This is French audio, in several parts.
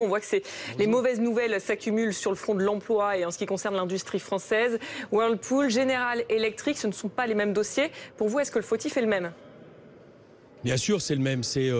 On voit que les mauvaises nouvelles s'accumulent sur le front de l'emploi et en ce qui concerne l'industrie française. Whirlpool, General Electric, ce ne sont pas les mêmes dossiers. Pour vous, est-ce que le fautif est le même? Bien sûr, c'est le même. C'est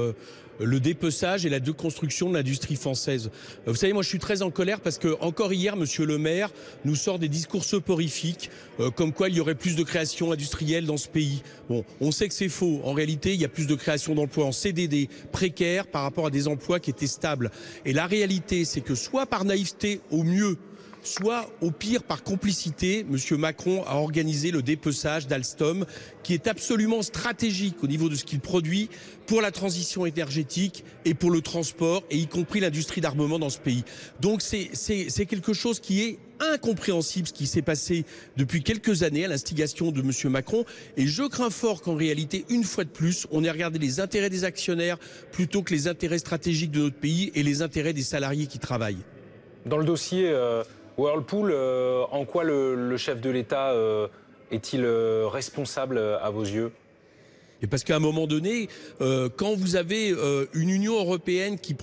le dépeçage et la déconstruction de l'industrie française. Vous savez, moi, je suis très en colère parce que encore hier, Monsieur le maire nous sort des discours soporifiques, comme quoi il y aurait plus de création industrielle dans ce pays. Bon, on sait que c'est faux. En réalité, il y a plus de création d'emplois en CDD précaires par rapport à des emplois qui étaient stables. Et la réalité, c'est que soit par naïveté, au mieux, soit au pire par complicité, M. Macron a organisé le dépeçage d'Alstom, qui est absolument stratégique au niveau de ce qu'il produit pour la transition énergétique et pour le transport, et y compris l'industrie d'armement dans ce pays. Donc c'est quelque chose qui est incompréhensible, ce qui s'est passé depuis quelques années à l'instigation de M. Macron, et je crains fort qu'en réalité, une fois de plus, on ait regardé les intérêts des actionnaires plutôt que les intérêts stratégiques de notre pays et les intérêts des salariés qui travaillent. Dans le dossier Whirlpool, en quoi le chef de l'État est-il responsable à vos yeux ? Et parce qu'à un moment donné, quand vous avez une Union européenne qui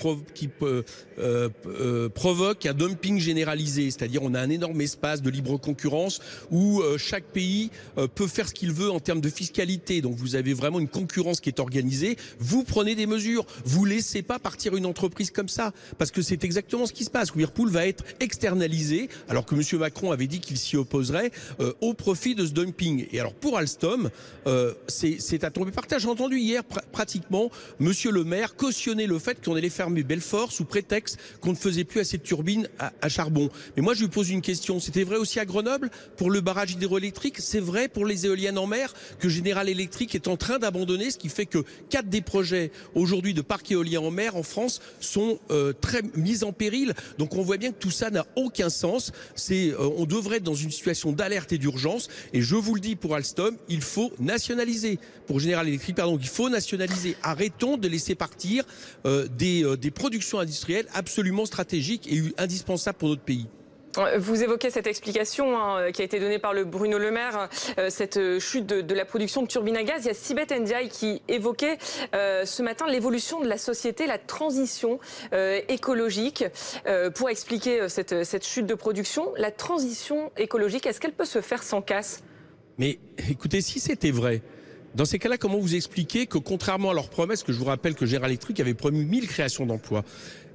provoque un dumping généralisé, c'est-à-dire on a un énorme espace de libre concurrence où chaque pays peut faire ce qu'il veut en termes de fiscalité, donc vous avez vraiment une concurrence qui est organisée, vous prenez des mesures, vous laissez pas partir une entreprise comme ça, parce que c'est exactement ce qui se passe. Whirlpool va être externalisé, alors que M. Macron avait dit qu'il s'y opposerait, au profit de ce dumping. Et alors pour Alstom, c'est à tomber par terre. J'ai entendu hier pratiquement Monsieur le maire cautionner le fait qu'on allait fermer Belfort sous prétexte qu'on ne faisait plus assez de turbines à charbon. Mais moi je lui pose une question, c'était vrai aussi à Grenoble pour le barrage hydroélectrique, c'est vrai pour les éoliennes en mer que General Electric est en train d'abandonner, ce qui fait que 4 des projets aujourd'hui de parcs éoliens en mer en France sont très mis en péril. Donc on voit bien que tout ça n'a aucun sens. On devrait être dans une situation d'alerte et d'urgence, et je vous le dis pour Alstom, il faut nationaliser. Pour General Electric, pardon, il faut nationaliser. Arrêtons de laisser partir des productions industrielles absolument stratégiques et indispensables pour notre pays. Vous évoquez cette explication qui a été donnée par le Bruno Le Maire, cette chute de la production de turbines à gaz. Il y a Sibeth Ndiaye qui évoquait ce matin l'évolution de la société, la transition écologique. Pour expliquer cette chute de production, la transition écologique, est-ce qu'elle peut se faire sans casse ? Mais écoutez, si c'était vrai, dans ces cas-là, comment vous expliquez que, contrairement à leurs promesses, que je vous rappelle que General Electric avait promis 1000 créations d'emplois,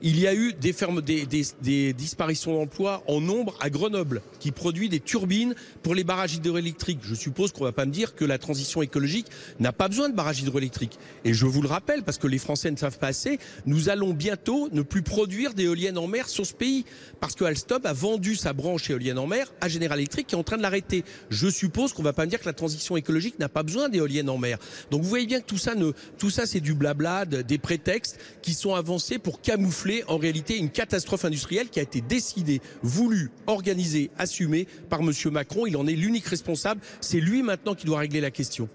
il y a eu des disparitions d'emplois en nombre à Grenoble, qui produit des turbines pour les barrages hydroélectriques. Je suppose qu'on ne va pas me dire que la transition écologique n'a pas besoin de barrages hydroélectriques. Et je vous le rappelle, parce que les Français ne savent pas assez, nous allons bientôt ne plus produire d'éoliennes en mer sur ce pays, parce que Alstom a vendu sa branche éolienne en mer à General Electric, qui est en train de l'arrêter. Je suppose qu'on ne va pas me dire que la transition écologique n'a pas besoin d'éoliennes en mer. Donc vous voyez bien que tout ça c'est du blabla, des prétextes qui sont avancés pour camoufler en réalité une catastrophe industrielle qui a été décidée, voulue, organisée, assumée par M. Macron. Il en est l'unique responsable. C'est lui maintenant qui doit régler la question.